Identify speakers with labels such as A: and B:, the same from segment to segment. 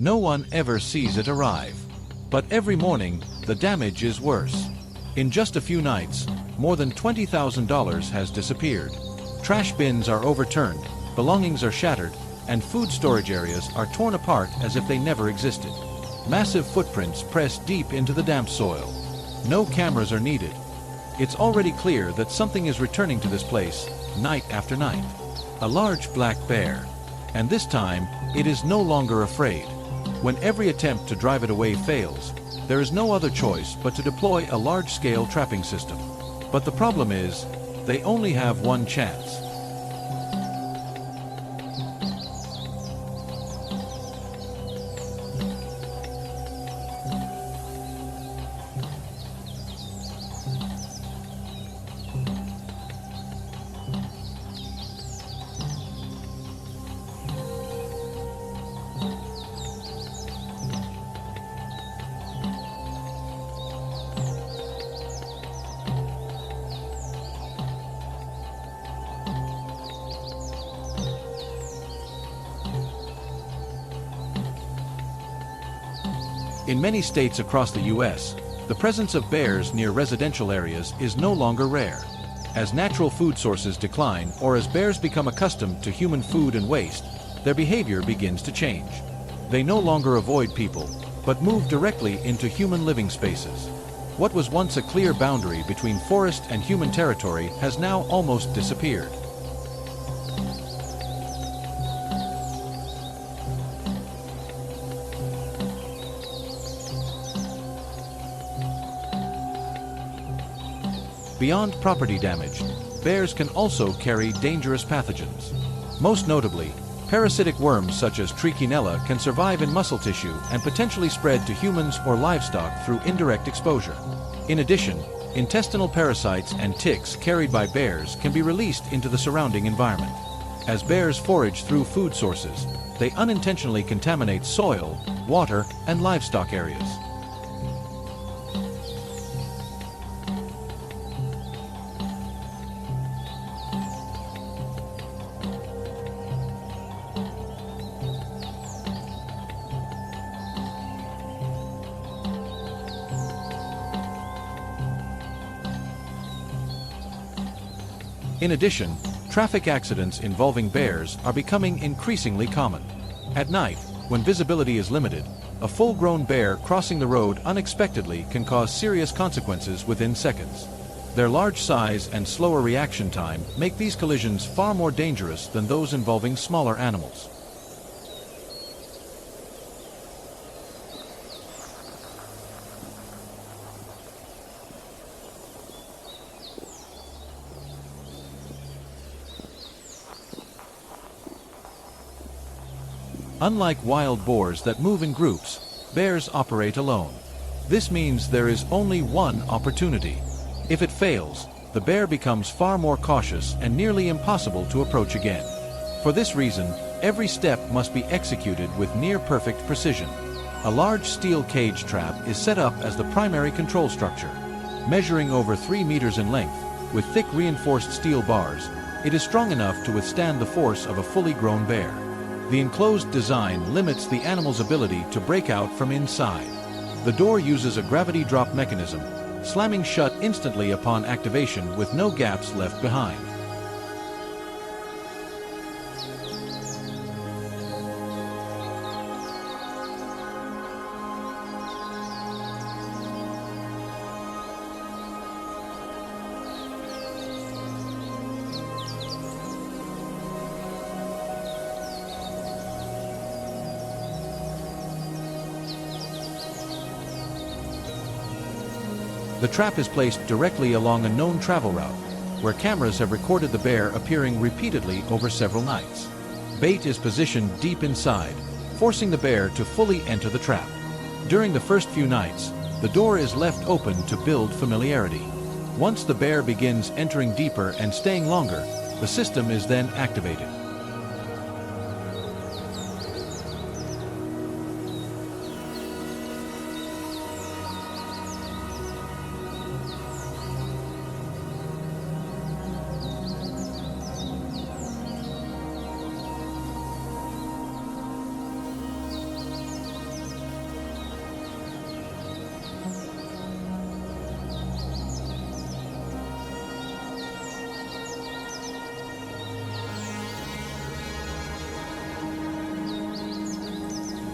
A: No one ever sees it arrive. But every morning, the damage is worse. In just a few nights, more than $20,000 has disappeared. Trash bins are overturned, belongings are shattered, and food storage areas are torn apart as if they never existed. Massive footprints press deep into the damp soil. No cameras are needed. It's already clear that something is returning to this place, night after night. A large black bear. And this time, it is no longer afraid. When every attempt to drive it away fails, there is no other choice but to deploy a large-scale trapping system. But the problem is, they only have one chance. In many states across the U.S., the presence of bears near residential areas is no longer rare. As natural food sources decline or as bears become accustomed to human food and waste, their behavior begins to change. They no longer avoid people, but move directly into human living spaces. What was once a clear boundary between forest and human territory has now almost disappeared. Beyond property damage, bears can also carry dangerous pathogens. Most notably, parasitic worms such as Trichinella can survive in muscle tissue and potentially spread to humans or livestock through indirect exposure. In addition, intestinal parasites and ticks carried by bears can be released into the surrounding environment. As bears forage through food sources, they unintentionally contaminate soil, water, and livestock areas. In addition, traffic accidents involving bears are becoming increasingly common. At night, when visibility is limited, a full-grown bear crossing the road unexpectedly can cause serious consequences within seconds. Their large size and slower reaction time make these collisions far more dangerous than those involving smaller animals. Unlike wild boars that move in groups, bears operate alone. This means there is only one opportunity. If it fails, the bear becomes far more cautious and nearly impossible to approach again. For this reason, every step must be executed with near-perfect precision. A large steel cage trap is set up as the primary control structure. Measuring over 3 meters in length, with thick reinforced steel bars, it is strong enough to withstand the force of a fully grown bear. The enclosed design limits the animal's ability to break out from inside. The door uses a gravity drop mechanism, slamming shut instantly upon activation with no gaps left behind. The trap is placed directly along a known travel route, where cameras have recorded the bear appearing repeatedly over several nights. Bait is positioned deep inside, forcing the bear to fully enter the trap. During the first few nights, the door is left open to build familiarity. Once the bear begins entering deeper and staying longer, the system is then activated.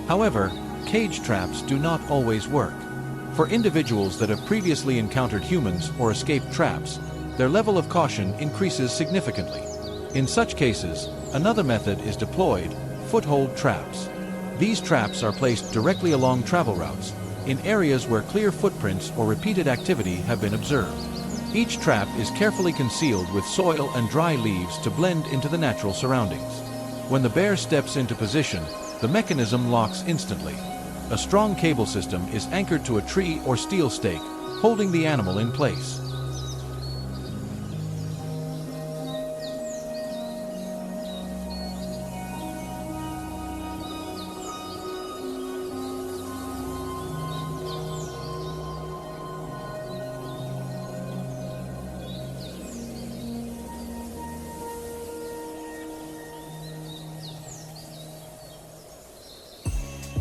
A: However, cage traps do not always work. For individuals that have previously encountered humans or escaped traps, their level of caution increases significantly. In such cases, another method is deployed: foothold traps. These traps are placed directly along travel routes, in areas where clear footprints or repeated activity have been observed. Each trap is carefully concealed with soil and dry leaves to blend into the natural surroundings. When the bear steps into position, the mechanism locks instantly. A strong cable system is anchored to a tree or steel stake, holding the animal in place.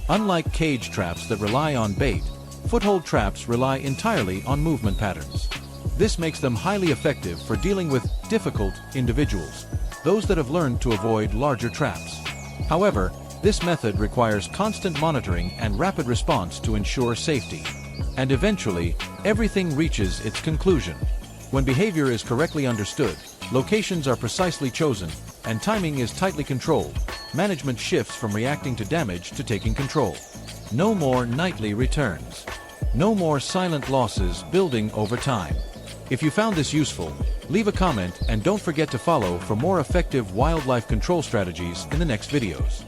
A: Unlike cage traps that rely on bait, foothold traps rely entirely on movement patterns. This makes them highly effective for dealing with difficult individuals, those that have learned to avoid larger traps. However, this method requires constant monitoring and rapid response to ensure safety. And eventually, everything reaches its conclusion. When behavior is correctly understood, locations are precisely chosen, and timing is tightly controlled, management shifts from reacting to damage to taking control. No more nightly returns. No more silent losses building over time. If you found this useful, leave a comment and don't forget to follow for more effective wildlife control strategies in the next videos.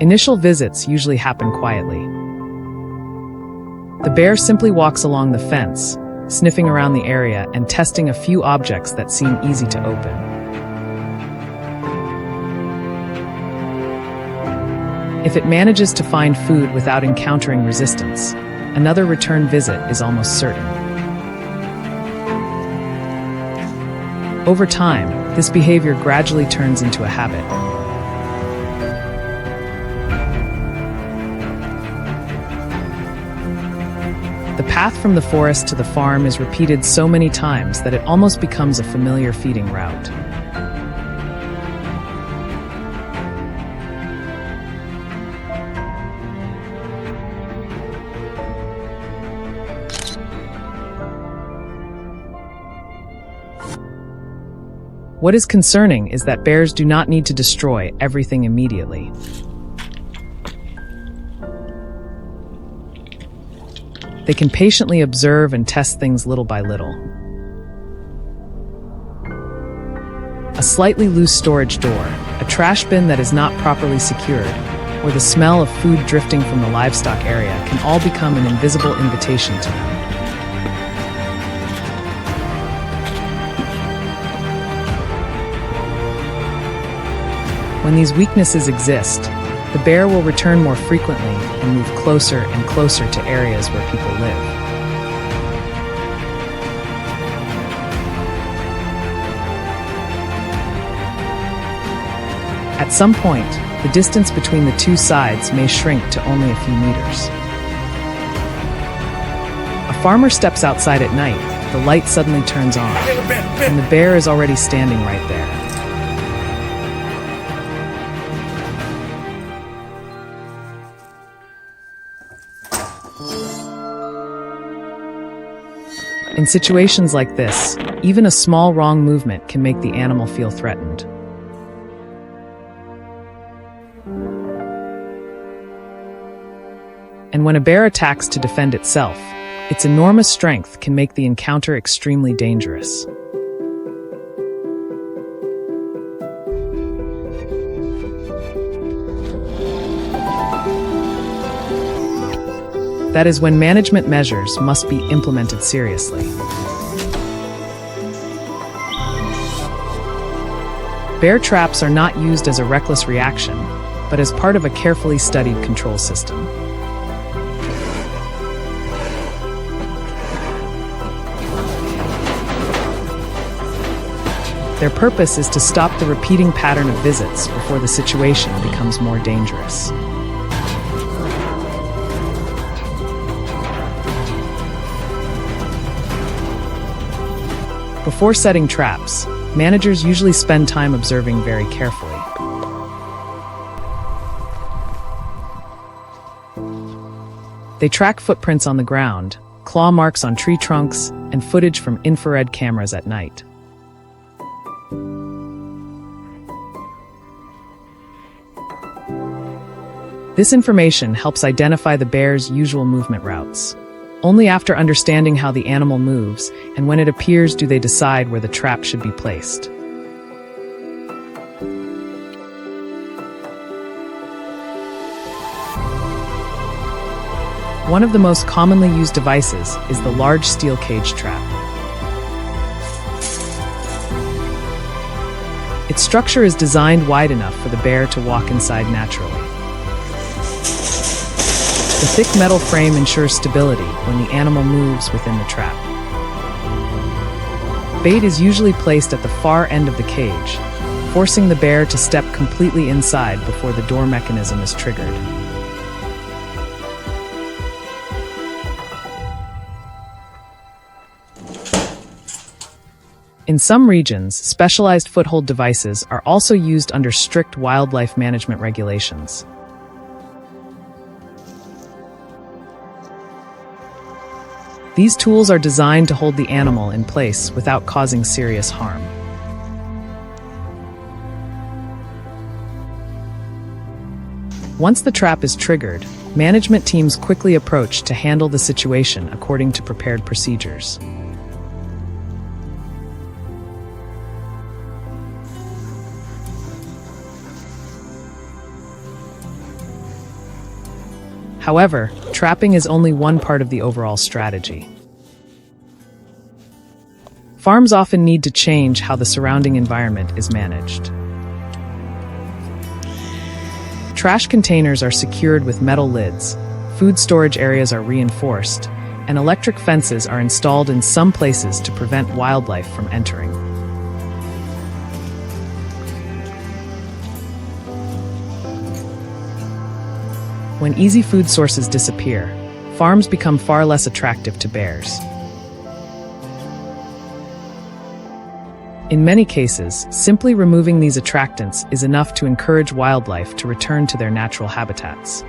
B: Initial visits usually happen quietly. The bear simply walks along the fence, sniffing around the area and testing a few objects that seem easy to open. If it manages to find food without encountering resistance, another return visit is almost certain. Over time, this behavior gradually turns into a habit. The path from the forest to the farm is repeated so many times that it almost becomes a familiar feeding route. What is concerning is that bears do not need to destroy everything immediately. They can patiently observe and test things little by little. A slightly loose storage door, a trash bin that is not properly secured, or the smell of food drifting from the livestock area can all become an invisible invitation to them. When these weaknesses exist, the bear will return more frequently and move closer and closer to areas where people live. At some point, the distance between the two sides may shrink to only a few meters. A farmer steps outside at night, the light suddenly turns on, and the bear is already standing right there. In situations like this, even a small wrong movement can make the animal feel threatened. And when a bear attacks to defend itself, its enormous strength can make the encounter extremely dangerous. That is when management measures must be implemented seriously. Bear traps are not used as a reckless reaction, but as part of a carefully studied control system. Their purpose is to stop the repeating pattern of visits before the situation becomes more dangerous. Before setting traps, managers usually spend time observing very carefully. They track footprints on the ground, claw marks on tree trunks, and footage from infrared cameras at night. This information helps identify the bear's usual movement routes. Only after understanding how the animal moves and when it appears do they decide where the trap should be placed. One of the most commonly used devices is the large steel cage trap. Its structure is designed wide enough for the bear to walk inside naturally. The thick metal frame ensures stability when the animal moves within the trap. Bait is usually placed at the far end of the cage, forcing the bear to step completely inside before the door mechanism is triggered. In some regions, specialized foothold devices are also used under strict wildlife management regulations. These tools are designed to hold the animal in place without causing serious harm. Once the trap is triggered, management teams quickly approach to handle the situation according to prepared procedures. However, trapping is only one part of the overall strategy. Farms often need to change how the surrounding environment is managed. Trash containers are secured with metal lids, food storage areas are reinforced, and electric fences are installed in some places to prevent wildlife from entering. When easy food sources disappear, farms become far less attractive to bears. In many cases, simply removing these attractants is enough to encourage wildlife to return to their natural habitats.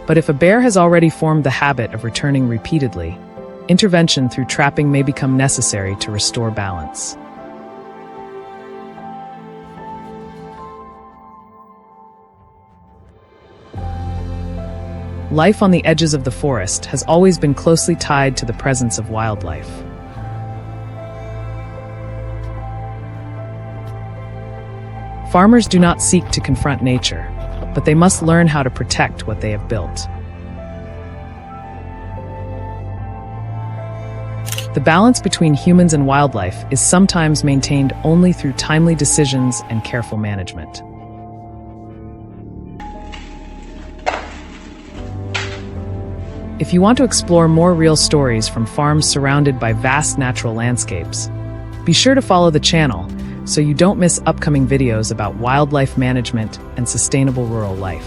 B: But if a bear has already formed the habit of returning repeatedly, intervention through trapping may become necessary to restore balance. Life on the edges of the forest has always been closely tied to the presence of wildlife. Farmers do not seek to confront nature, but they must learn how to protect what they have built. The balance between humans and wildlife is sometimes maintained only through timely decisions and careful management. If you want to explore more real stories from farms surrounded by vast natural landscapes, be sure to follow the channel so you don't miss upcoming videos about wildlife management and sustainable rural life.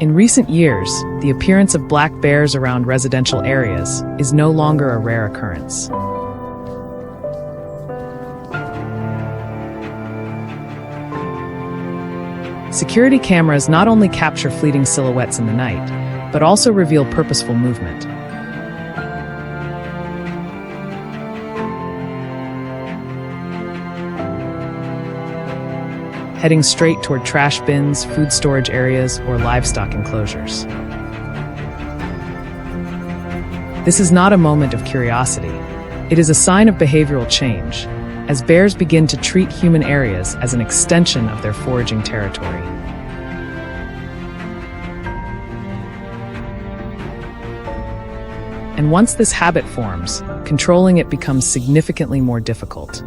B: In recent years, the appearance of black bears around residential areas is no longer a rare occurrence. Security cameras not only capture fleeting silhouettes in the night, but also reveal purposeful movement. Heading straight toward trash bins, food storage areas, or livestock enclosures. This is not a moment of curiosity. It is a sign of behavioral change, as bears begin to treat human areas as an extension of their foraging territory. And once this habit forms, controlling it becomes significantly more difficult.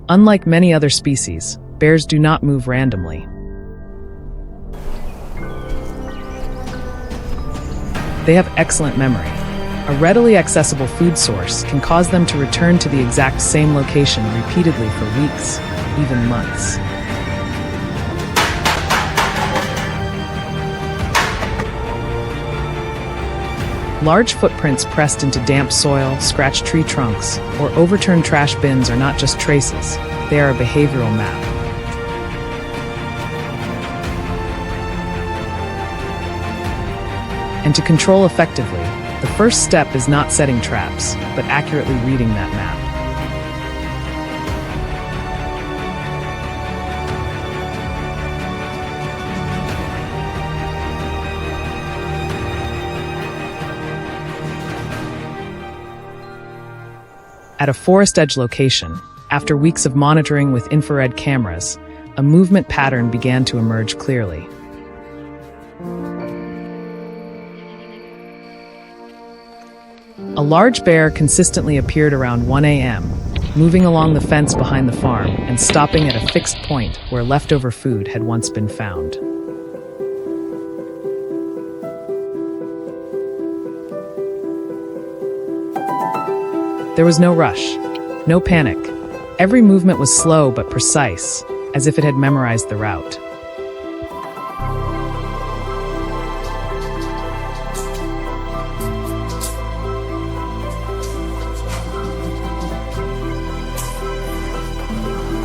B: Unlike many other species, bears do not move randomly. They have excellent memory. A readily accessible food source can cause them to return to the exact same location repeatedly for weeks, even months. Large footprints pressed into damp soil, scratched tree trunks, or overturned trash bins are not just traces, they are a behavioral map. And to control effectively, the first step is not setting traps, but accurately reading that map. At a forest edge location, after weeks of monitoring with infrared cameras, a movement pattern began to emerge clearly. A large bear consistently appeared around 1 a.m., moving along the fence behind the farm and stopping at a fixed point where leftover food had once been found. There was no rush, no panic. Every movement was slow but precise, as if it had memorized the route.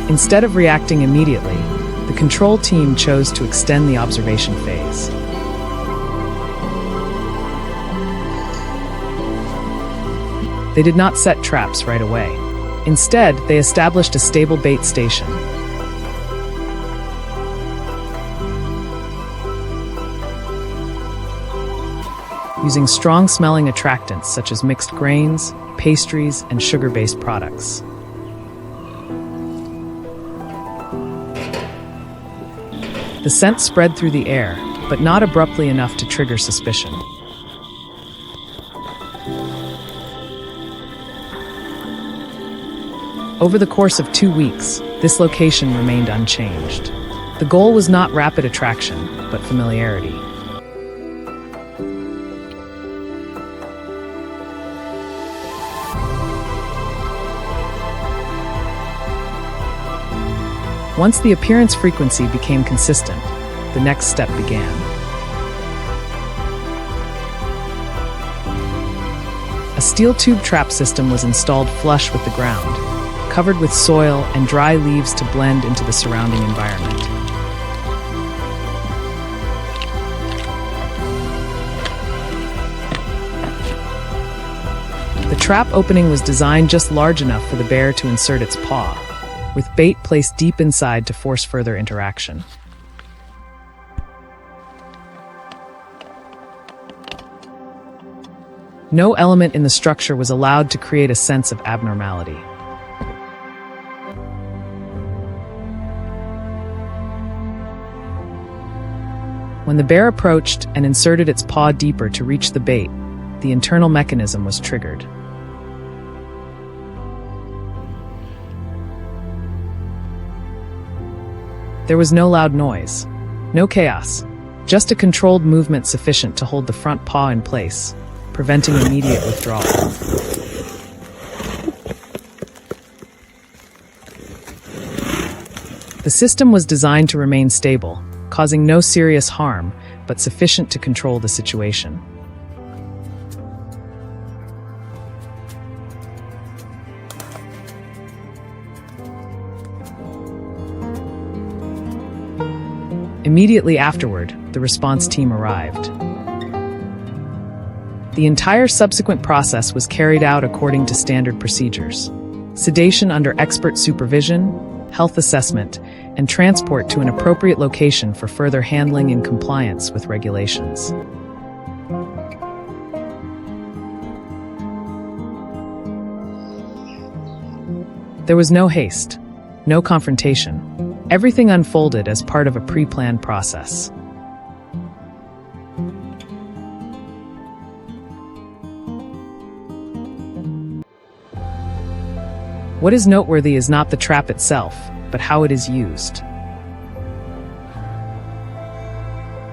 B: Instead of reacting immediately, the control team chose to extend the observation phase. They did not set traps right away. Instead, they established a stable bait station. Using strong-smelling attractants such as mixed grains, pastries, and sugar-based products. The scent spread through the air, but not abruptly enough to trigger suspicion. Over the course of 2 weeks, this location remained unchanged. The goal was not rapid attraction, but familiarity. Once the appearance frequency became consistent, the next step began. A steel tube trap system was installed flush with the ground, covered with soil and dry leaves to blend into the surrounding environment. The trap opening was designed just large enough for the bear to insert its paw, with bait placed deep inside to force further interaction. No element in the structure was allowed to create a sense of abnormality. When the bear approached and inserted its paw deeper to reach the bait, the internal mechanism was triggered. There was no loud noise, no chaos, just a controlled movement sufficient to hold the front paw in place, preventing immediate withdrawal. The system was designed to remain stable, causing no serious harm, but sufficient to control the situation. Immediately afterward, the response team arrived. The entire subsequent process was carried out according to standard procedures: sedation under expert supervision, health assessment, and transport to an appropriate location for further handling in compliance with regulations. There was no haste, no confrontation. Everything unfolded as part of a pre-planned process. What is noteworthy is not the trap itself, but how it is used.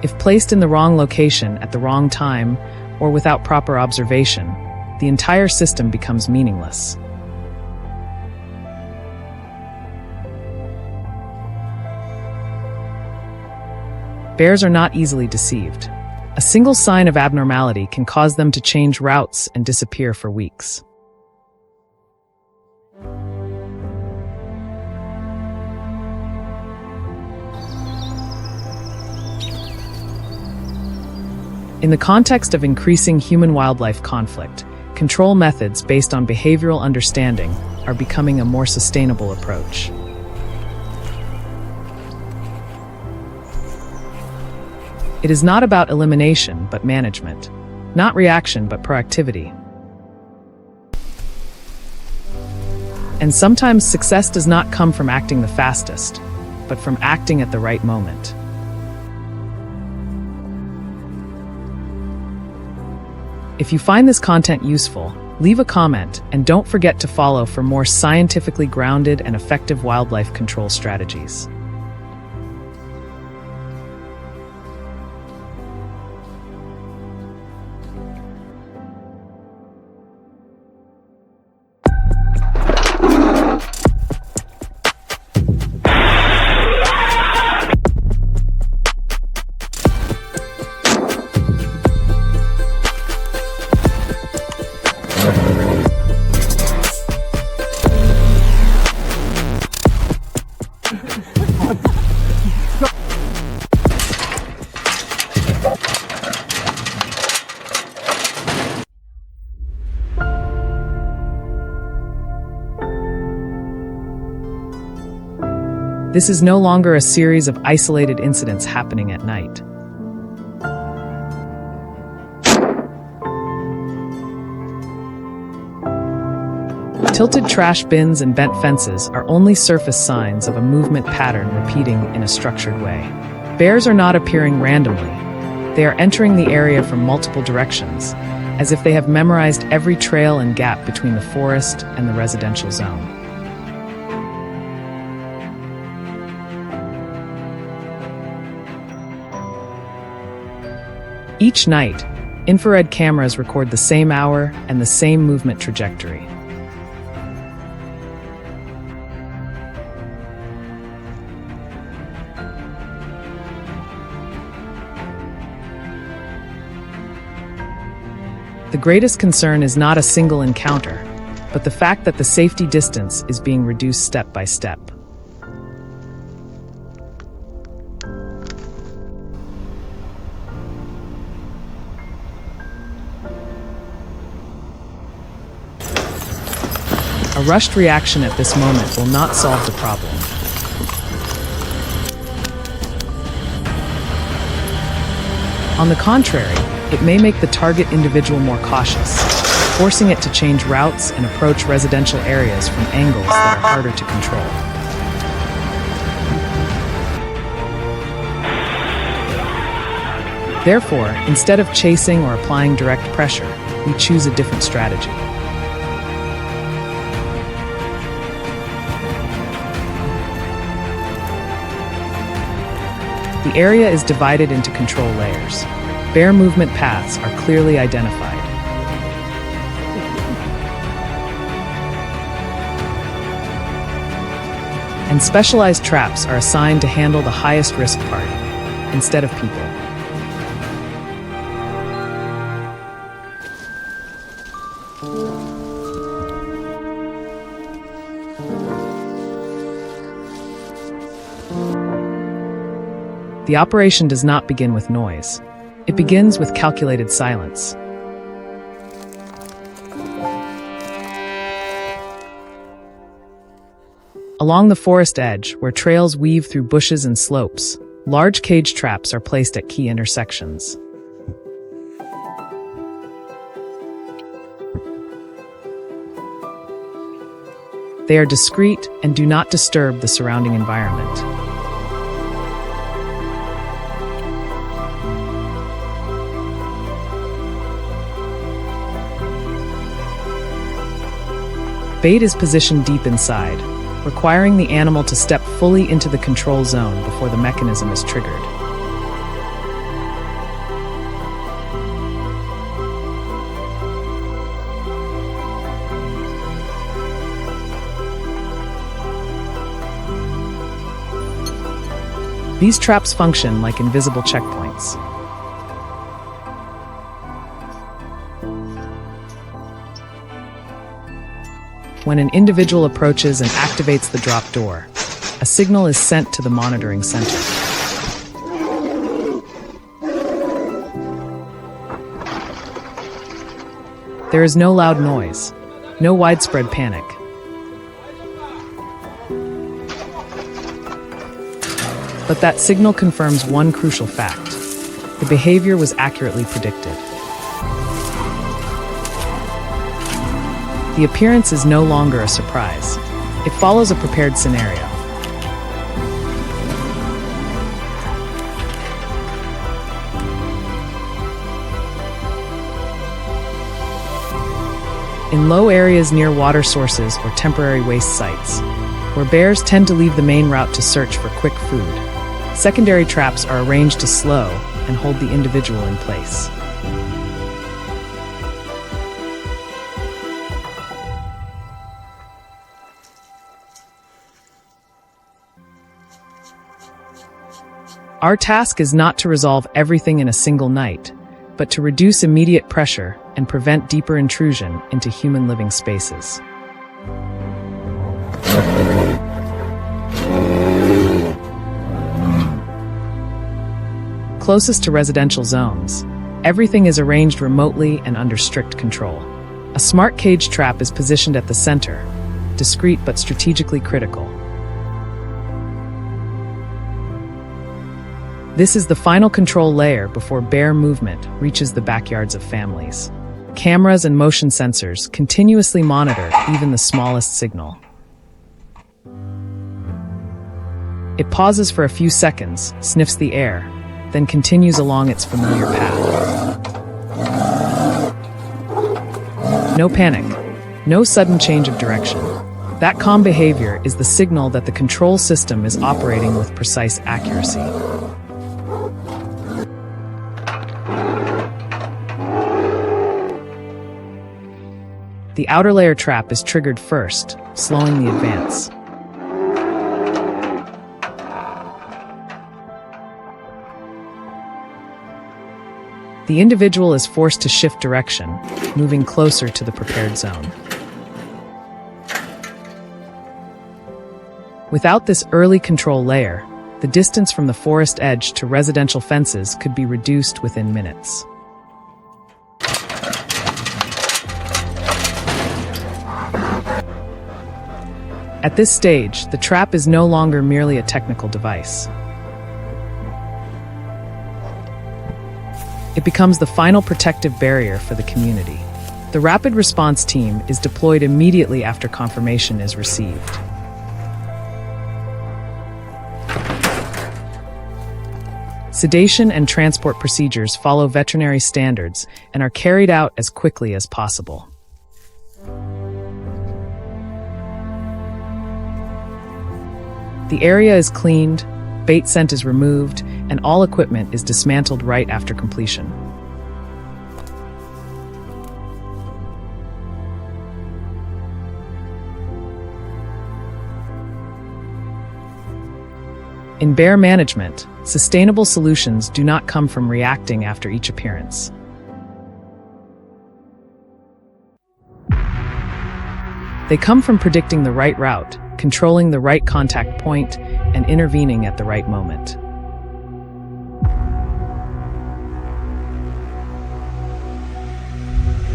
B: If placed in the wrong location at the wrong time or without proper observation, the entire system becomes meaningless. Bears are not easily deceived. A single sign of abnormality can cause them to change routes and disappear for weeks. In the context of increasing human-wildlife conflict, control methods based on behavioral understanding are becoming a more sustainable approach. It is not about elimination, but management. Not reaction, but proactivity. And sometimes success does not come from acting the fastest, but from acting at the right moment. If you find this content useful, leave a comment and don't forget to follow for more scientifically grounded and effective wildlife control strategies. This is no longer a series of isolated incidents happening at night. Tilted trash bins and bent fences are only surface signs of a movement pattern repeating in a structured way. Bears are not appearing randomly. They are entering the area from multiple directions, as if they have memorized every trail and gap between the forest and the residential zone. Each night, infrared cameras record the same hour and the same movement trajectory. The greatest concern is not a single encounter, but the fact that the safety distance is being reduced step by step. A rushed reaction at this moment will not solve the problem. On the contrary, it may make the target individual more cautious, forcing it to change routes and approach residential areas from angles that are harder to control. Therefore, instead of chasing or applying direct pressure, we choose a different strategy. The area is divided into control layers. Bear movement paths are clearly identified. and specialized traps are assigned to handle the highest risk part, instead of people. The operation does not begin with noise. It begins with calculated silence. Along the forest edge, where trails weave through bushes and slopes, large cage traps are placed at key intersections. They are discreet and do not disturb the surrounding environment. Bait is positioned deep inside, requiring the animal to step fully into the control zone before the mechanism is triggered. These traps function like invisible checkpoints. When an individual approaches and activates the drop door, a signal is sent to the monitoring center. There is no loud noise, no widespread panic. But that signal confirms one crucial fact: the behavior was accurately predicted. The appearance is no longer a surprise. It follows a prepared scenario. In low areas near water sources or temporary waste sites, where bears tend to leave the main route to search for quick food, secondary traps are arranged to slow and hold the individual in place. Our task is not to resolve everything in a single night, but to reduce immediate pressure and prevent deeper intrusion into human living spaces. Closest to residential zones, everything is arranged remotely and under strict control. A smart cage trap is positioned at the center, discreet but strategically critical. This is the final control layer before bear movement reaches the backyards of families. Cameras and motion sensors continuously monitor even the smallest signal. It pauses for a few seconds, sniffs the air, then continues along its familiar path. No panic, no sudden change of direction. That calm behavior is the signal that the control system is operating with precise accuracy. The outer layer trap is triggered first, slowing the advance. The individual is forced to shift direction, moving closer to the prepared zone. Without this early control layer, the distance from the forest edge to residential fences could be reduced within minutes. At this stage, the trap is no longer merely a technical device. It becomes the final protective barrier for the community. The rapid response team is deployed immediately after confirmation is received. Sedation and transport procedures follow veterinary standards and are carried out as quickly as possible. The area is cleaned, bait scent is removed, and all equipment is dismantled right after completion. In bear management, sustainable solutions do not come from reacting after each appearance. They come from predicting the right route, controlling the right contact point, and intervening at the right moment.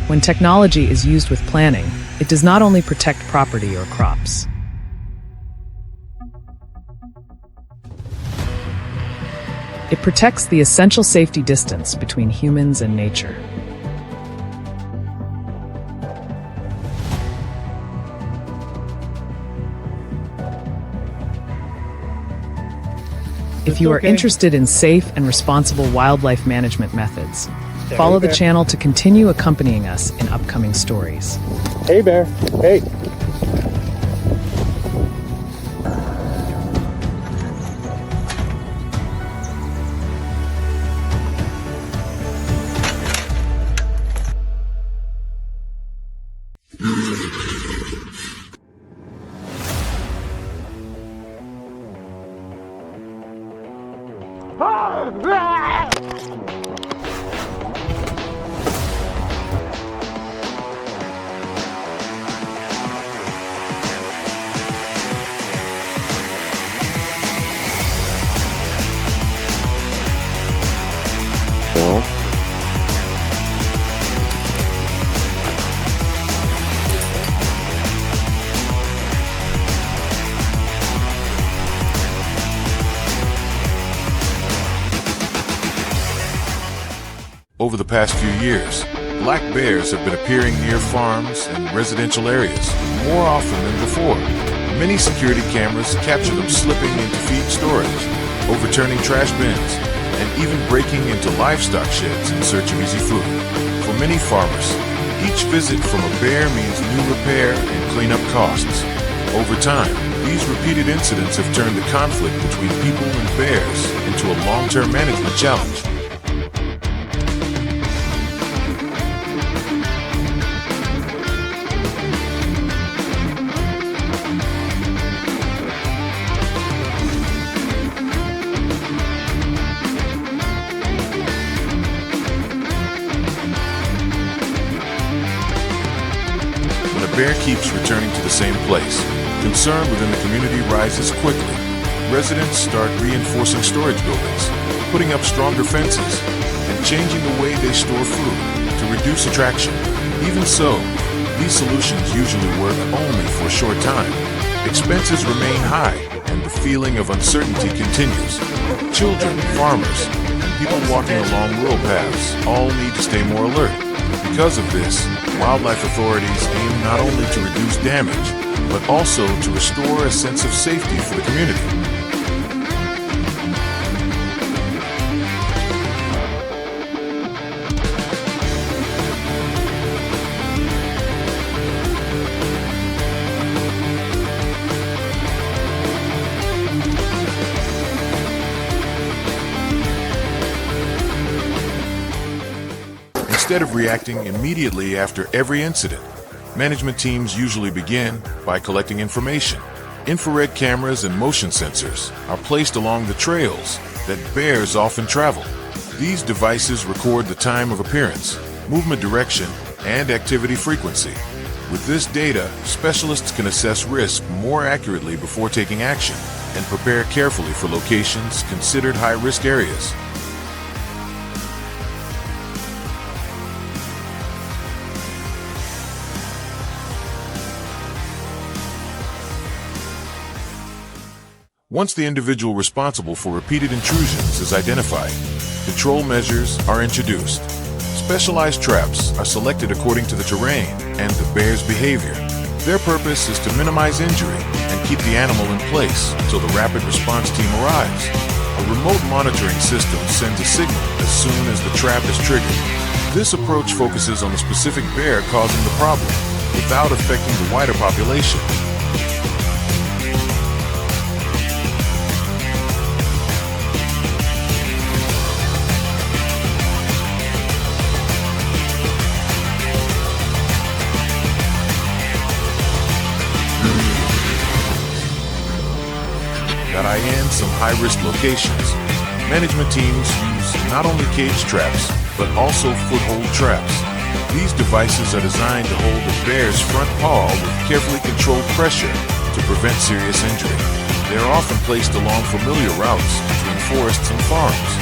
B: When technology is used with planning, it does not only protect property or crops. It protects the essential safety distance between humans and nature. If you are interested in safe and responsible wildlife management methods, follow the channel to continue accompanying us in upcoming stories.
C: Hey, bear. Hey.
A: Over the past few years, black bears have been appearing near farms and residential areas more often than before. Many security cameras capture them slipping into feed storage, overturning trash bins, and even breaking into livestock sheds in search of easy food. For many farmers, each visit from a bear means new repair and cleanup costs. Over time, these repeated incidents have turned the conflict between people and bears into a long-term management challenge. Bear keeps returning to the same place. Concern within the community rises quickly. Residents start reinforcing storage buildings, putting up stronger fences, and changing the way they store food to reduce attraction. Even so, these solutions usually work only for a short time. Expenses remain high, and the feeling of uncertainty continues. Children, farmers, and people walking along rural paths all need to stay more alert. Because of this, wildlife authorities aim not only to reduce damage, but also to restore a sense of safety for the community. Instead of reacting immediately after every incident, management teams usually begin by collecting information. Infrared cameras and motion sensors are placed along the trails that bears often travel. These devices record the time of appearance, movement direction, and activity frequency. With this data, specialists can assess risk more accurately before taking action and prepare carefully for locations considered high-risk areas. Once the individual responsible for repeated intrusions is identified, control measures are introduced. Specialized traps are selected according to the terrain and the bear's behavior. Their purpose is to minimize injury and keep the animal in place until the rapid response team arrives. A remote monitoring system sends a signal as soon as the trap is triggered. This approach focuses on the specific bear causing the problem without affecting the wider population. That I am some
D: high-risk locations, management teams use not only cage traps, but also foothold traps. These devices are designed to hold the bear's front paw with carefully controlled pressure to prevent serious injury. They are often placed along familiar routes between forests and farms.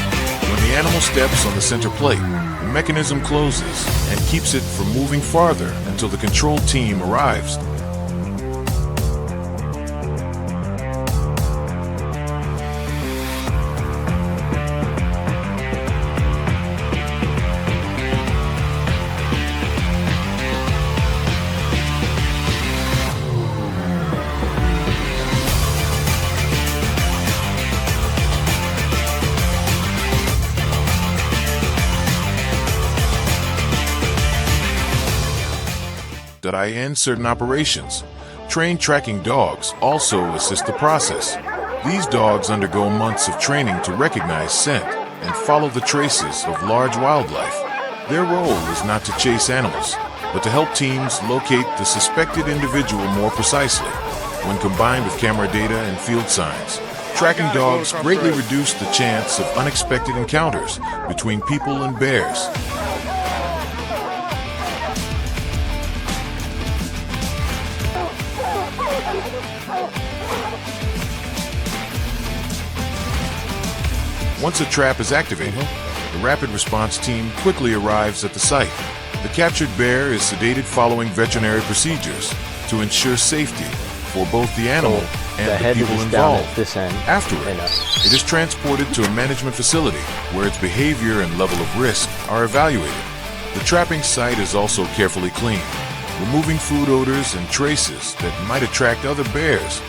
D: When the animal steps on the center plate, the mechanism closes and keeps it from moving farther until the control team arrives. In certain operations, trained tracking dogs also assist the process. These dogs undergo months of training to recognize scent and follow the traces of large wildlife. Their role is not to chase animals, but to help teams locate the suspected individual more precisely. When combined with camera data and field signs, tracking dogs greatly reduce the chance of unexpected encounters between people and bears. Once a trap is activated, the rapid response team quickly arrives at the site. The captured bear is sedated following veterinary procedures to ensure safety for both the animal and the people involved. Afterwards, it is transported to a management facility where its behavior and level of risk are evaluated. The trapping site is also carefully cleaned, removing food odors and traces that might attract other bears.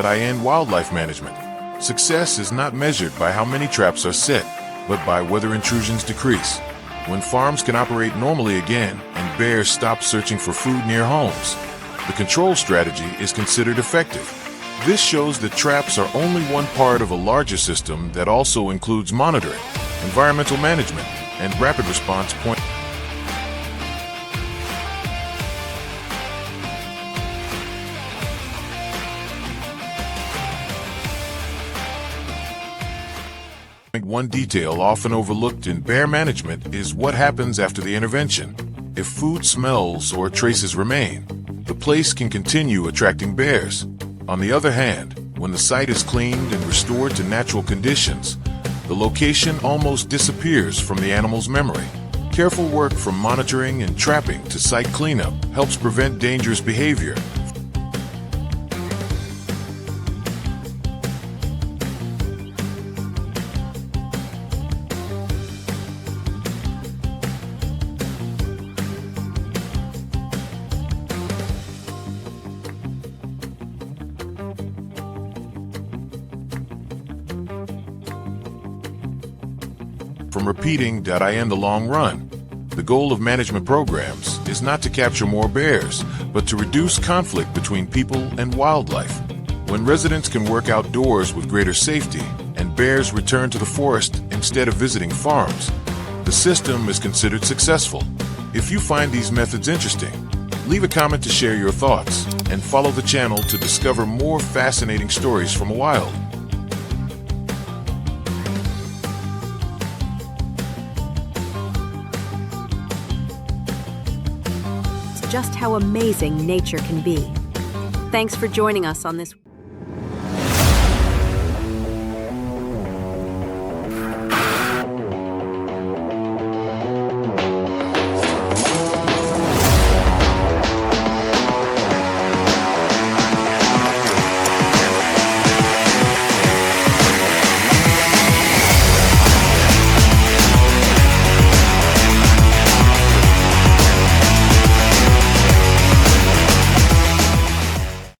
D: In wildlife management, success is not measured by how many traps are set, but by whether intrusions decrease. When farms can operate normally again and bears stop searching for food near homes, the control strategy is considered effective. This shows that traps are only one part of a larger system that also includes monitoring, environmental management, and rapid response point. One detail often overlooked in bear management is what happens after the intervention. If food smells or traces remain, the place can continue attracting bears. On the other hand, when the site is cleaned and restored to natural conditions, the location almost disappears from the animal's memory. Careful work from monitoring and trapping to site cleanup helps prevent dangerous behavior. From repeating in the long run. The goal of management programs is not to capture more bears, but to reduce conflict between people and wildlife. When residents can work outdoors with greater safety and bears return to the forest instead of visiting farms, the system is considered successful. If you find these methods interesting, leave a comment to share your thoughts and follow the channel to discover more fascinating stories from the wild.
E: Just how amazing nature can be. Thanks for joining us on this.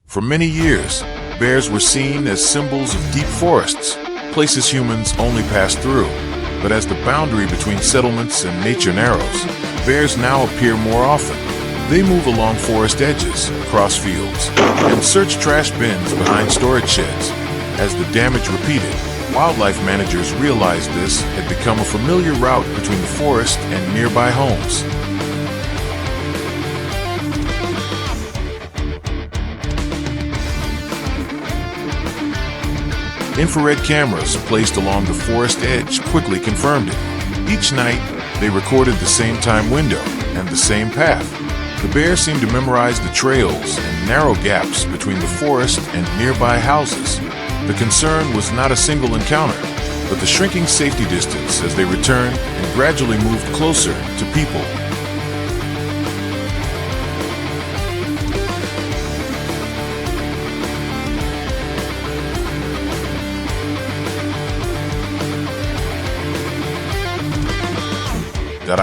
D: For many years, bears were seen as symbols of deep forests, places humans only pass through. But as the boundary between settlements and nature narrows, bears now appear more often. They move along forest edges, cross fields, and search trash bins behind storage sheds. As the damage repeated, wildlife managers realized this had become a familiar route between the forest and nearby homes. Infrared cameras placed along the forest edge quickly confirmed it. Each night, they recorded the same time window and the same path. The bear seemed to memorize the trails and narrow gaps between the forest and nearby houses. The concern was not a single encounter, but the shrinking safety distance as they returned and gradually moved closer to people.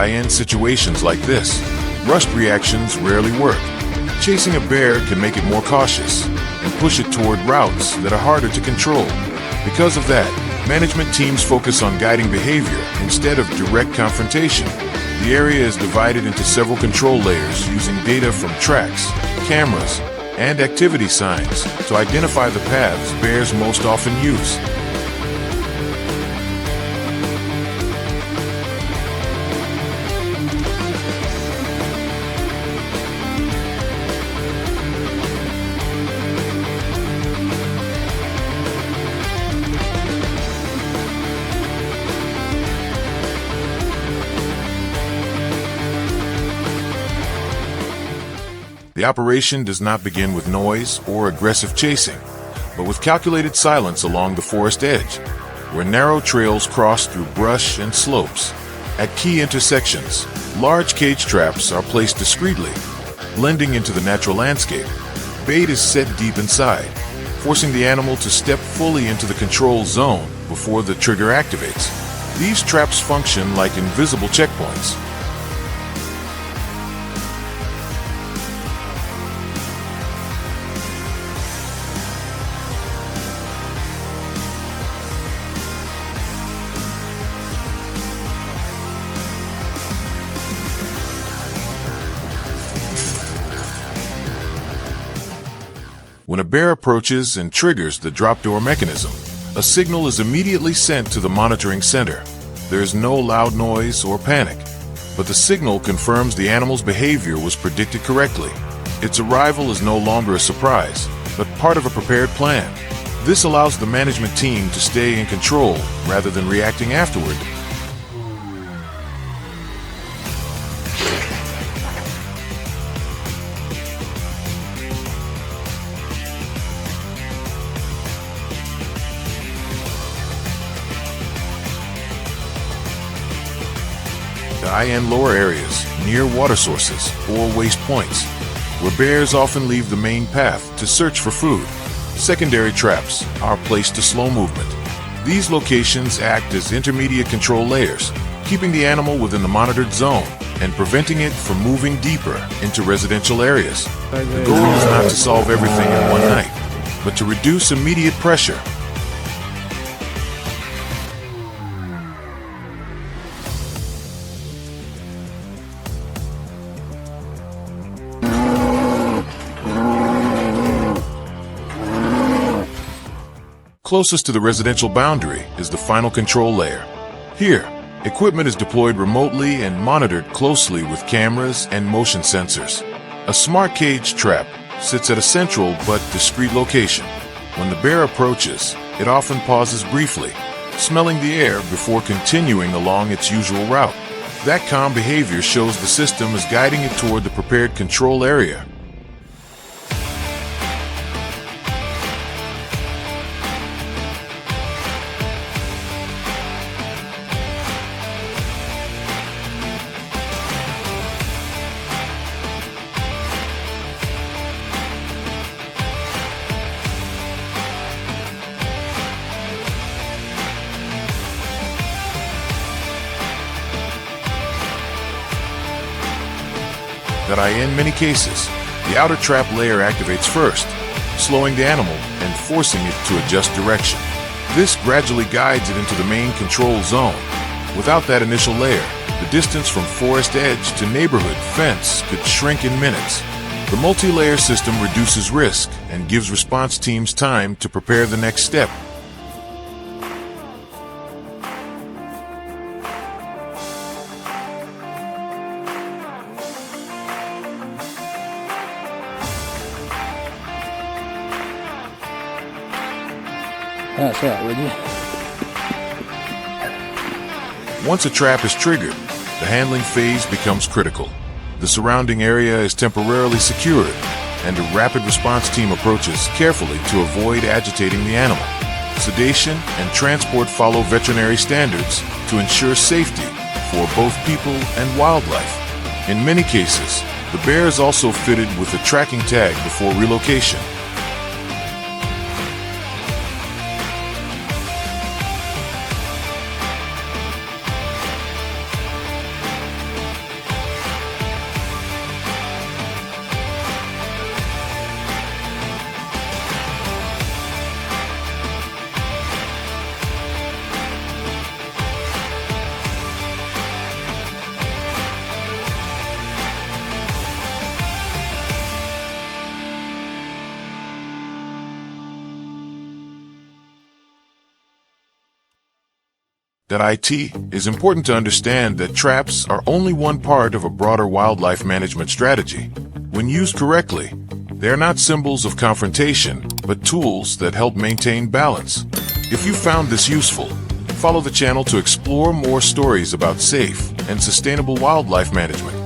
D: In situations like this, rushed reactions rarely work. Chasing a bear can make it more cautious and push it toward routes that are harder to control. Because of that, management teams focus on guiding behavior instead of direct confrontation. The area is divided into several control layers using data from tracks, cameras, and activity signs to identify the paths bears most often use. The operation does not begin with noise or aggressive chasing, but with calculated silence along the forest edge, where narrow trails cross through brush and slopes. At key intersections, large cage traps are placed discreetly, blending into the natural landscape. Bait is set deep inside, forcing the animal to step fully into the control zone before the trigger activates. These traps function like invisible checkpoints. When a bear approaches and triggers the drop door mechanism, a signal is immediately sent to the monitoring center. There is no loud noise or panic, but the signal confirms the animal's behavior was predicted correctly. Its arrival is no longer a surprise, but part of a prepared plan. This allows the management team to stay in control rather than reacting afterward. The high and lower areas, near water sources or waste points, where bears often leave the main path to search for food. Secondary traps are placed to slow movement. These locations act as intermediate control layers, keeping the animal within the monitored zone and preventing it from moving deeper into residential areas. The goal is not to solve everything in one night, but to reduce immediate pressure. Closest to the residential boundary is the final control layer. Here, equipment is deployed remotely and monitored closely with cameras and motion sensors. A smart cage trap sits at a central but discreet location. When the bear approaches, it often pauses briefly, smelling the air before continuing along its usual route. That calm behavior shows the system is guiding it toward the prepared control area. In many cases, the outer trap layer activates first, slowing the animal and forcing it to adjust direction. This gradually guides it into the main control zone. Without that initial layer, the distance from forest edge to neighborhood fence could shrink in minutes. The multi-layer system reduces risk and gives response teams time to prepare the next step.
C: would you?
D: Once a trap is triggered, the handling phase becomes critical. The surrounding area is temporarily secured, and a rapid response team approaches carefully to avoid agitating the animal. Sedation and transport follow veterinary standards to ensure safety for both people and wildlife. In many cases, the bear is also fitted with a tracking tag before relocation. It is important to understand that traps are only one part of a broader wildlife management strategy. When used correctly, they are not symbols of confrontation, but tools that help maintain balance. If you found this useful, follow the channel to explore more stories about safe and sustainable wildlife management.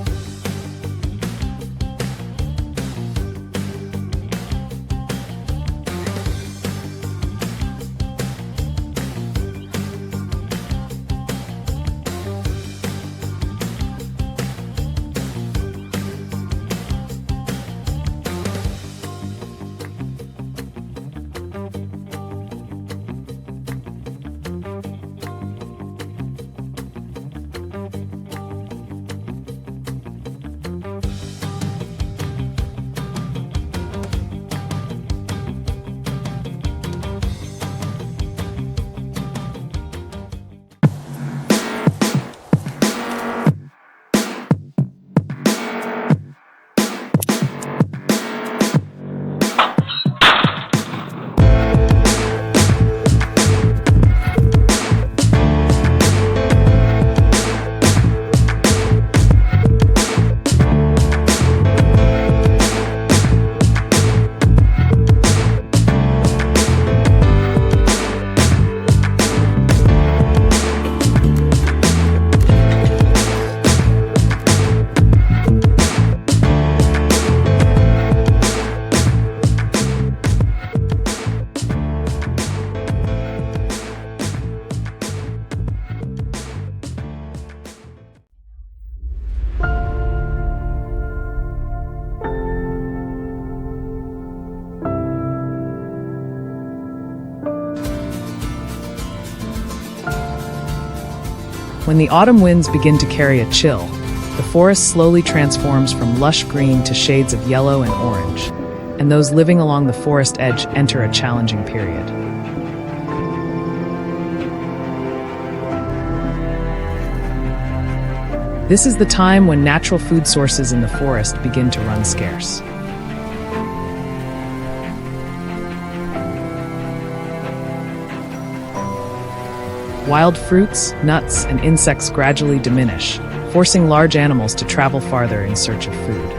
B: When the autumn winds begin to carry a chill, the forest slowly transforms from lush green to shades of yellow and orange, and those living along the forest edge enter a challenging period. This is the time when natural food sources in the forest begin to run scarce. Wild fruits, nuts, and insects gradually diminish, forcing large animals to travel farther in search of food.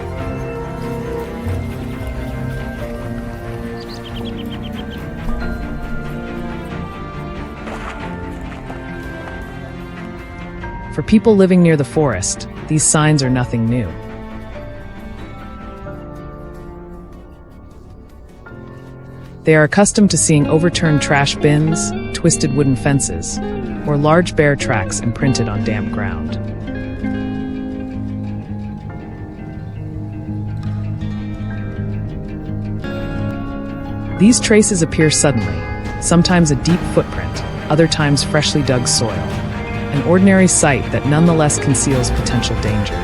B: For people living near the forest, these signs are nothing new. They are accustomed to seeing overturned trash bins, twisted wooden fences, or large bear tracks imprinted on damp ground. These traces appear suddenly, sometimes a deep footprint, other times freshly dug soil, an ordinary sight that nonetheless conceals potential danger.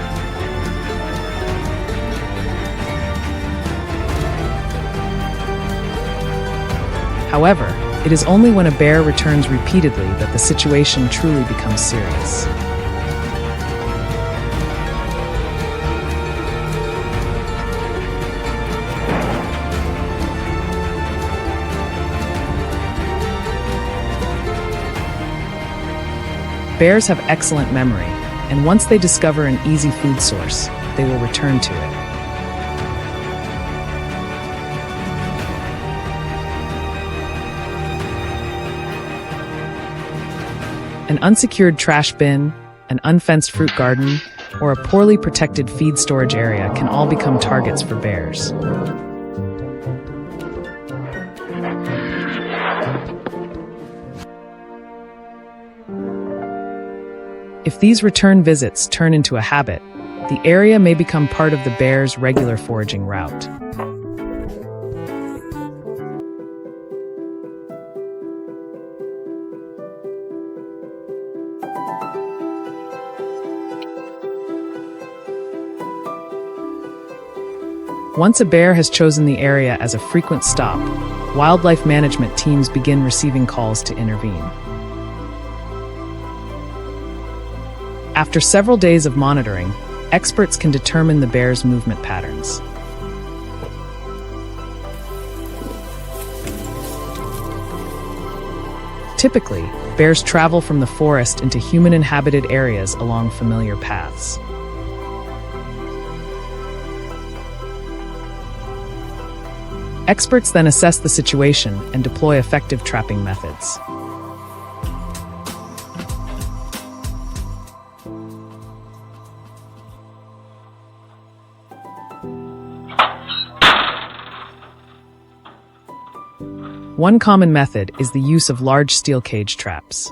B: However, it is only when a bear returns repeatedly that the situation truly becomes serious. Bears have excellent memory, and once they discover an easy food source, they will return to it. An unsecured trash bin, an unfenced fruit garden, or a poorly protected feed storage area can all become targets for bears. If these return visits turn into a habit, the area may become part of the bear's regular foraging route. Once a bear has chosen the area as a frequent stop, wildlife management teams begin receiving calls to intervene. After several days of monitoring, experts can determine the bear's movement patterns. Typically, bears travel from the forest into human-inhabited areas along familiar paths. Experts then assess the situation and deploy effective trapping methods. One common method is the use of large steel cage traps.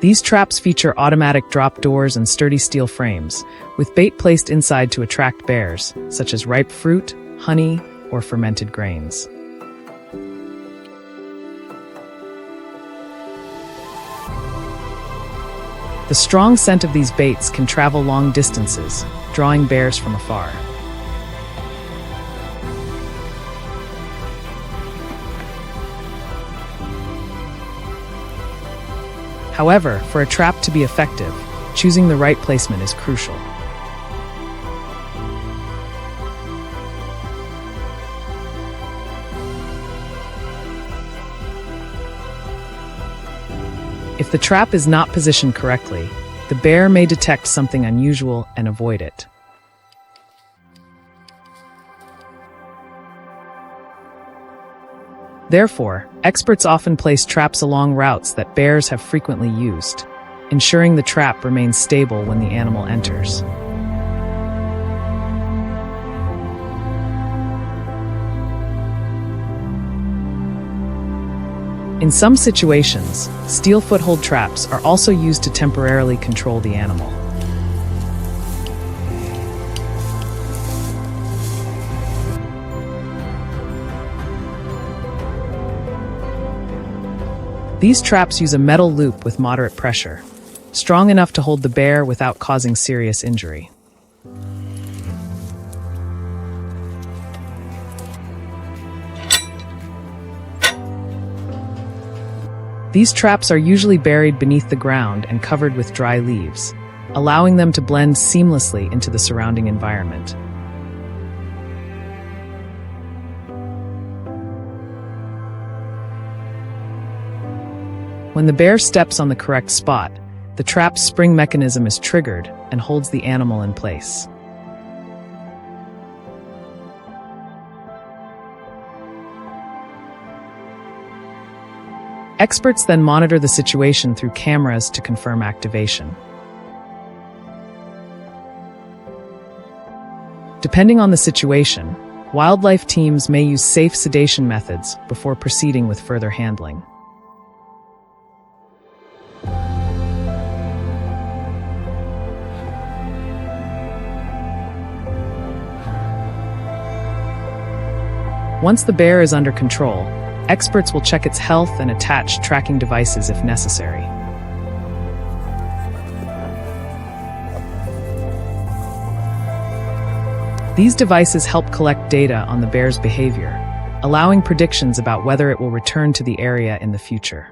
B: These traps feature automatic drop doors and sturdy steel frames, with bait placed inside to attract bears, such as ripe fruit, honey, or fermented grains. The strong scent of these baits can travel long distances, drawing bears from afar. However, for a trap to be effective, choosing the right placement is crucial. If the trap is not positioned correctly, the bear may detect something unusual and avoid it. Therefore, experts often place traps along routes that bears have frequently used, ensuring the trap remains stable when the animal enters. In some situations, steel foothold traps are also used to temporarily control the animal. These traps use a metal loop with moderate pressure, strong enough to hold the bear without causing serious injury. These traps are usually buried beneath the ground and covered with dry leaves, allowing them to blend seamlessly into the surrounding environment. When the bear steps on the correct spot, the trap's spring mechanism is triggered and holds the animal in place. Experts then monitor the situation through cameras to confirm activation. Depending on the situation, wildlife teams may use safe sedation methods before proceeding with further handling. Once the bear is under control, experts will check its health and attach tracking devices if necessary. These devices help collect data on the bear's behavior, allowing predictions about whether it will return to the area in the future.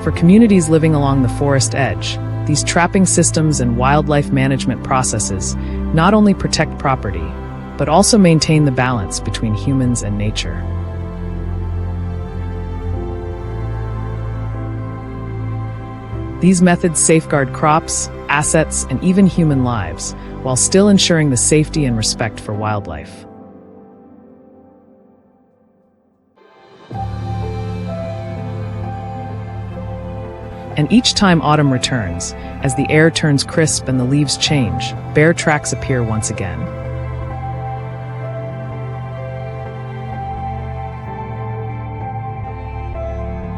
B: For communities living along the forest edge, these trapping systems and wildlife management processes not only protect property, but also maintain the balance between humans and nature. These methods safeguard crops, assets, and even human lives, while still ensuring the safety and respect for wildlife. And each time autumn returns, as the air turns crisp and the leaves change, bear tracks appear once again.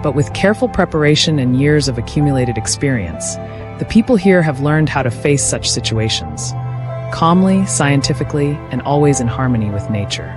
B: But with careful preparation and years of accumulated experience, the people here have learned how to face such situations, calmly, scientifically, and always in harmony with nature.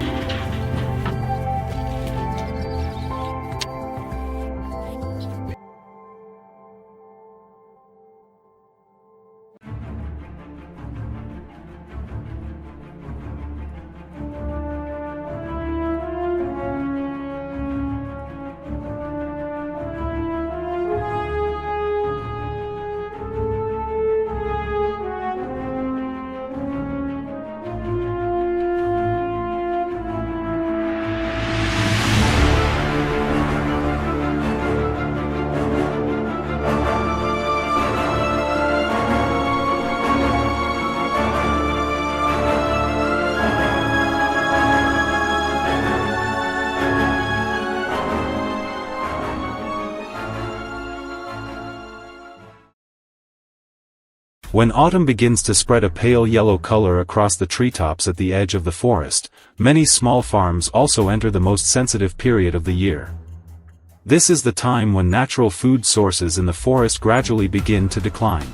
F: When autumn begins to spread a pale yellow color across the treetops at the edge of the forest, many small farms also enter the most sensitive period of the year. This is the time when natural food sources in the forest gradually begin to decline.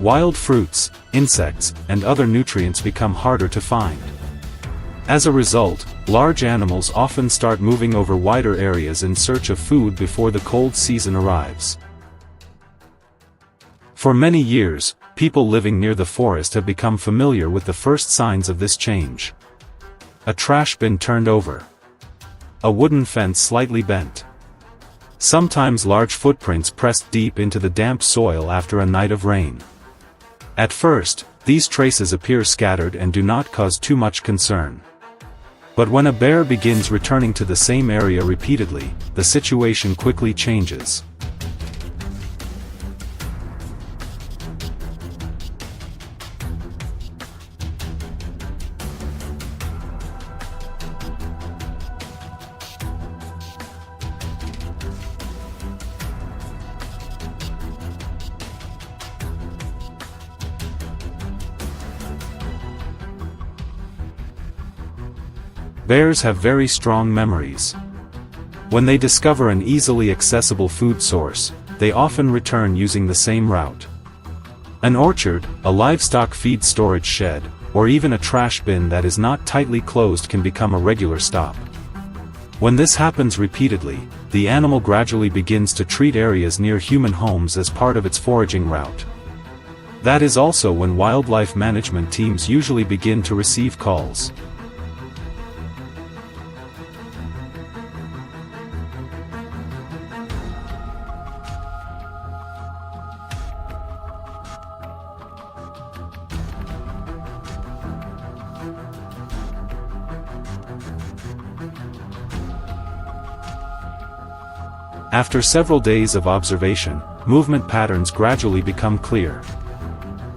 F: Wild fruits, insects, and other nutrients become harder to find. As a result, large animals often start moving over wider areas in search of food before the cold season arrives. For many years, people living near the forest have become familiar with the first signs of this change. A trash bin turned over. A wooden fence slightly bent. Sometimes large footprints pressed deep into the damp soil after a night of rain. At first, these traces appear scattered and do not cause too much concern. But when a bear begins returning to the same area repeatedly, the situation quickly changes. Bears have very strong memories. When they discover an easily accessible food source, they often return using the same route. An orchard, a livestock feed storage shed, or even a trash bin that is not tightly closed can become a regular stop. When this happens repeatedly, the animal gradually begins to treat areas near human homes as part of its foraging route. That is also when wildlife management teams usually begin to receive calls. After several days of observation, movement patterns gradually become clear.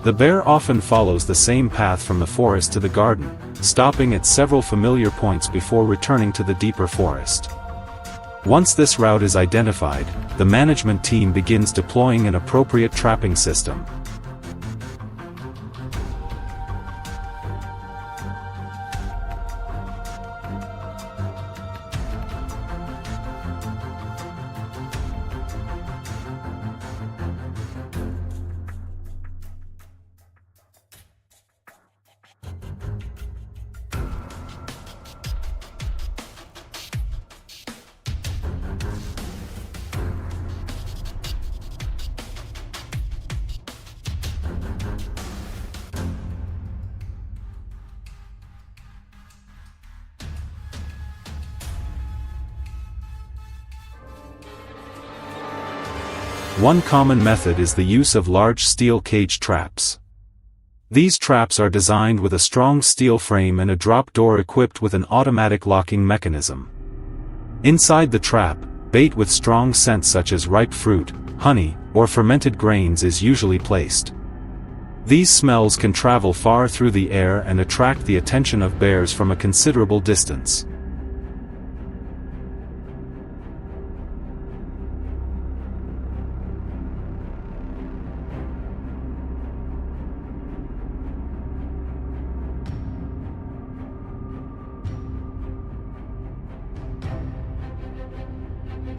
F: The bear often follows the same path from the forest to the garden, stopping at several familiar points before returning to the deeper forest. Once this route is identified, the management team begins deploying an appropriate trapping system. One common method is the use of large steel cage traps. These traps are designed with a strong steel frame and a drop door equipped with an automatic locking mechanism. Inside the trap, bait with strong scents such as ripe fruit, honey, or fermented grains is usually placed. These smells can travel far through the air and attract the attention of bears from a considerable distance.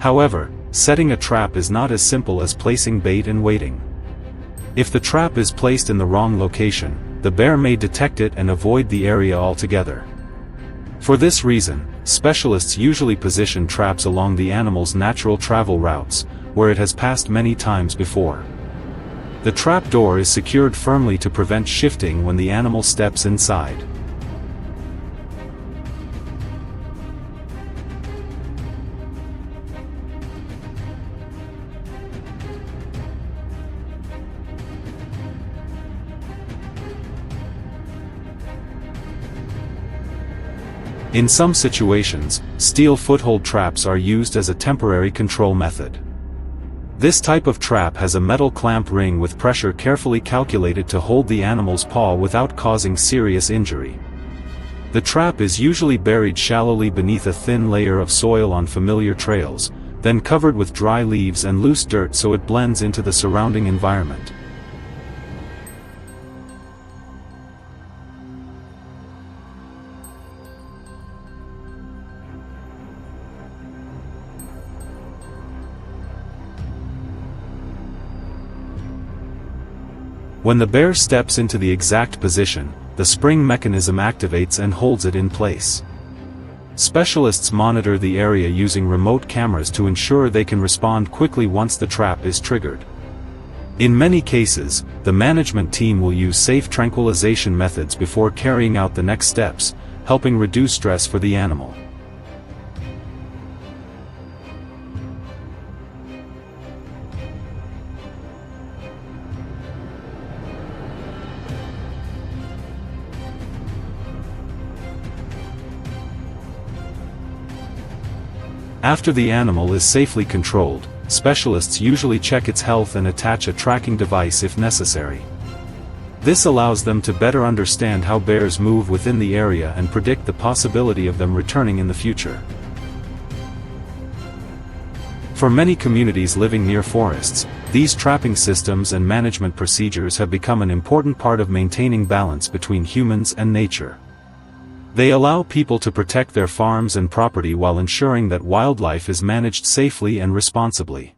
F: However, setting a trap is not as simple as placing bait and waiting. If the trap is placed in the wrong location, the bear may detect it and avoid the area altogether. For this reason, specialists usually position traps along the animal's natural travel routes, where it has passed many times before. The trap door is secured firmly to prevent shifting when the animal steps inside. In some situations, steel foothold traps are used as a temporary control method. This type of trap has a metal clamp ring with pressure carefully calculated to hold the animal's paw without causing serious injury. The trap is usually buried shallowly beneath a thin layer of soil on familiar trails, then covered with dry leaves and loose dirt so it blends into the surrounding environment. When the bear steps into the exact position, the spring mechanism activates and holds it in place. Specialists monitor the area using remote cameras to ensure they can respond quickly once the trap is triggered. In many cases, the management team will use safe tranquilization methods before carrying out the next steps, helping reduce stress for the animal. After the animal is safely controlled, specialists usually check its health and attach a tracking device if necessary. This allows them to better understand how bears move within the area and predict the possibility of them returning in the future. For many communities living near forests, these trapping systems and management procedures have become an important part of maintaining balance between humans and nature. They allow people to protect their farms and property while ensuring that wildlife is managed safely and responsibly.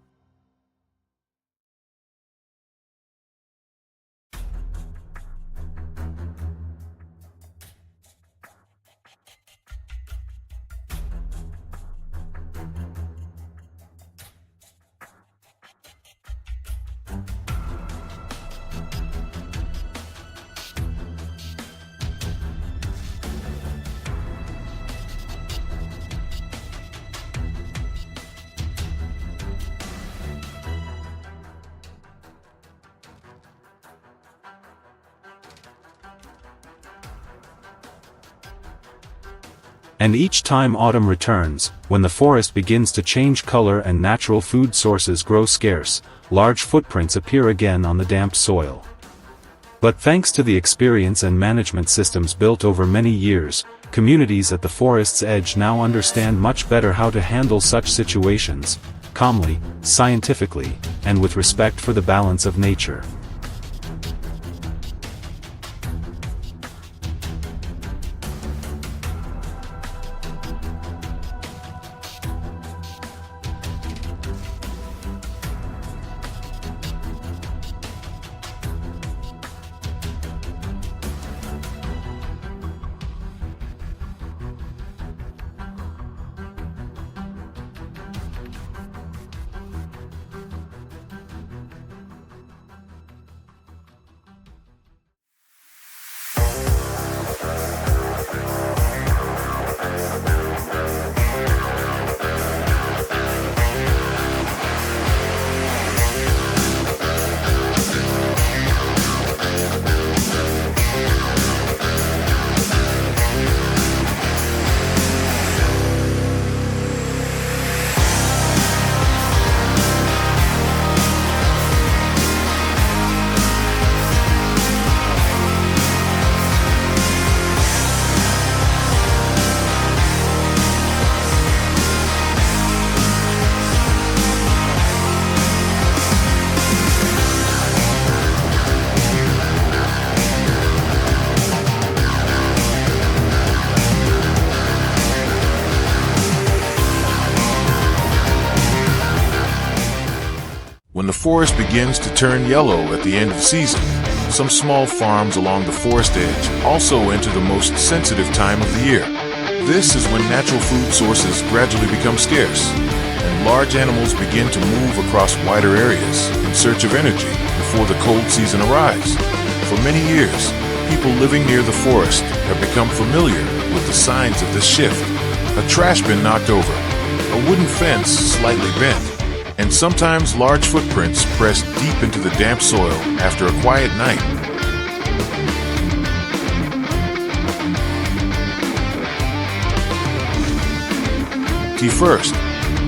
F: And each time autumn returns, when the forest begins to change color and natural food sources grow scarce, large footprints appear again on the damp soil. But thanks to the experience and management systems built over many years, communities at the forest's edge now understand much better how to handle such situations, calmly, scientifically, and with respect for the balance of nature.
D: forest begins to turn yellow at the end of the season. Some small farms along the forest edge also enter the most sensitive time of the year. This is when natural food sources gradually become scarce, and large animals begin to move across wider areas in search of energy before the cold season arrives. For many years, people living near the forest have become familiar with the signs of this shift. A trash bin knocked over, a wooden fence slightly bent, and sometimes large footprints pressed deep into the damp soil after a quiet night. First,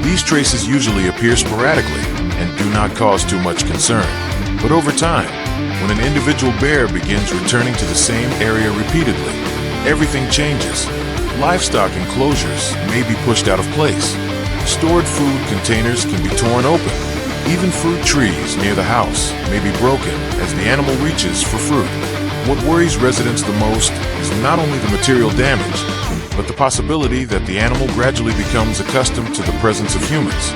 D: these traces usually appear sporadically and do not cause too much concern. But over time, when an individual bear begins returning to the same area repeatedly, everything changes. Livestock enclosures may be pushed out of place. Stored food containers can be torn open. Even fruit trees near the house may be broken as the animal reaches for fruit. What worries residents the most is not only the material damage, but the possibility that the animal gradually becomes accustomed to the presence of humans.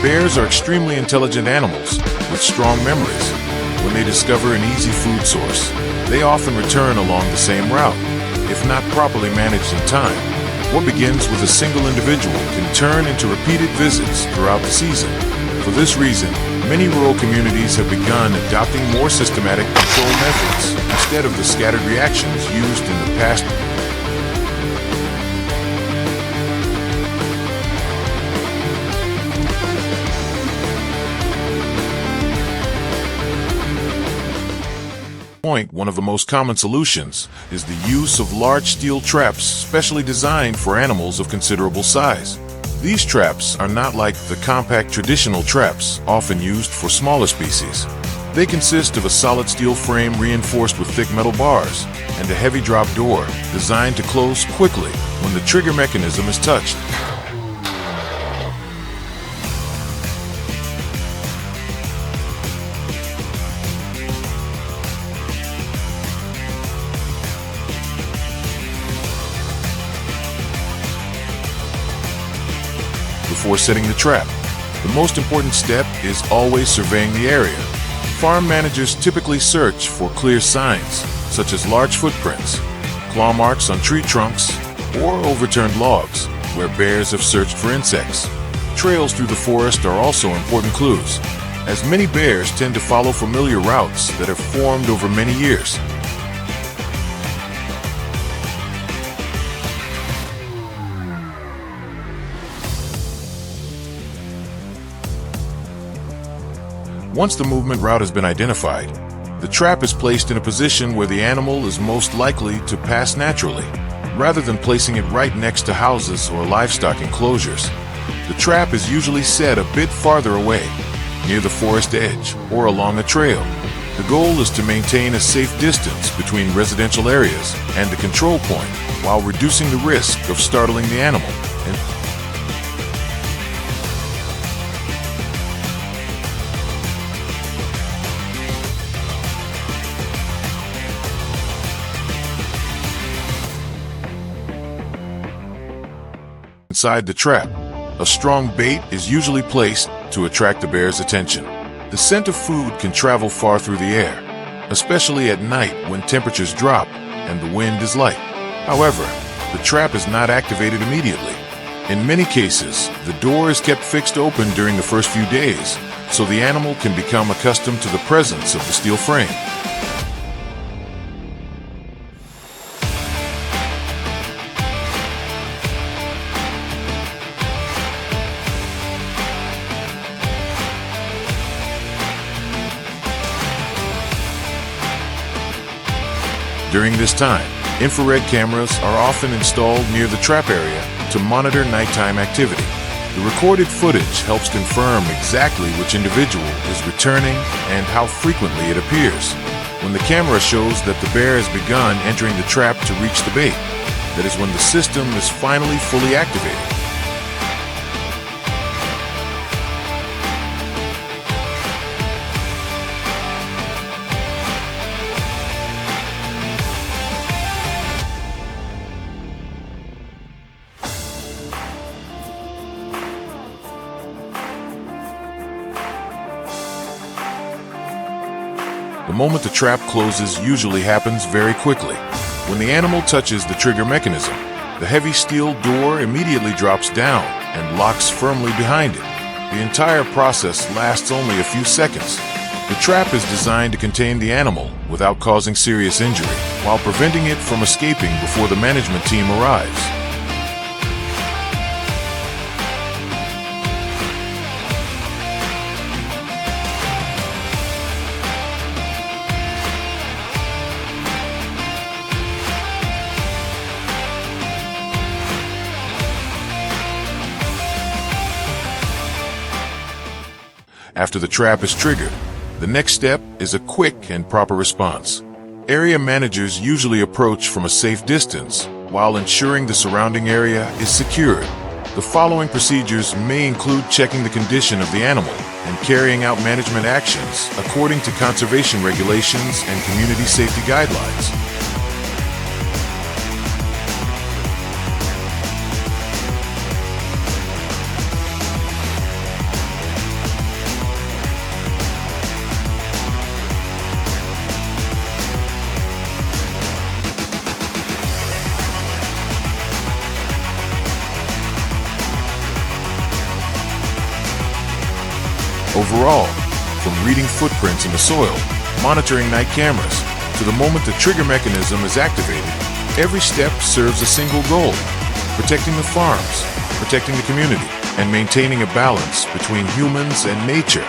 D: Bears are extremely intelligent animals with strong memories. When they discover an easy food source, they often return along the same route. If not properly managed in time, what begins with a single individual can turn into repeated visits throughout the season. For this reason, many rural communities have begun adopting more systematic control methods instead of the scattered reactions used in the past. One of the most common solutions is the use of large steel traps specially designed for animals of considerable size. These traps are not like the compact traditional traps often used for smaller species. They consist of a solid steel frame reinforced with thick metal bars and a heavy drop door designed to close quickly when the trigger mechanism is touched. Before setting the trap, the most important step is always surveying the area. Farm managers typically search for clear signs, such as large footprints, claw marks on tree trunks, or overturned logs, where bears have searched for insects. Trails through the forest are also important clues, as many bears tend to follow familiar routes that have formed over many years. Once the movement route has been identified, the trap is placed in a position where the animal is most likely to pass naturally, rather than placing it right next to houses or livestock enclosures. The trap is usually set a bit farther away, near the forest edge or along a trail. The goal is to maintain a safe distance between residential areas and the control point while reducing the risk of startling the animal. Inside the trap, a strong bait is usually placed to attract the bear's attention. The scent of food can travel far through the air, especially at night when temperatures drop and the wind is light. However, the trap is not activated immediately. In many cases, the door is kept fixed open during the first few days, so the animal can become accustomed to the presence of the steel frame. During this time, infrared cameras are often installed near the trap area to monitor nighttime activity. The recorded footage helps confirm exactly which individual is returning and how frequently it appears. When the camera shows that the bear has begun entering the trap to reach the bait, that is when the system is finally fully activated. The moment the trap closes usually happens very quickly. When the animal touches the trigger mechanism, the heavy steel door immediately drops down and locks firmly behind it. The entire process lasts only a few seconds. The trap is designed to contain the animal without causing serious injury, while preventing it from escaping before the management team arrives. After the trap is triggered, the next step is a quick and proper response. Area managers usually approach from a safe distance while ensuring the surrounding area is secured. The following procedures may include checking the condition of the animal and carrying out management actions according to conservation regulations and community safety guidelines. Overall, from reading footprints in the soil, monitoring night cameras, to the moment the trigger mechanism is activated, every step serves a single goal: protecting the farms, protecting the community, and maintaining a balance between humans and nature.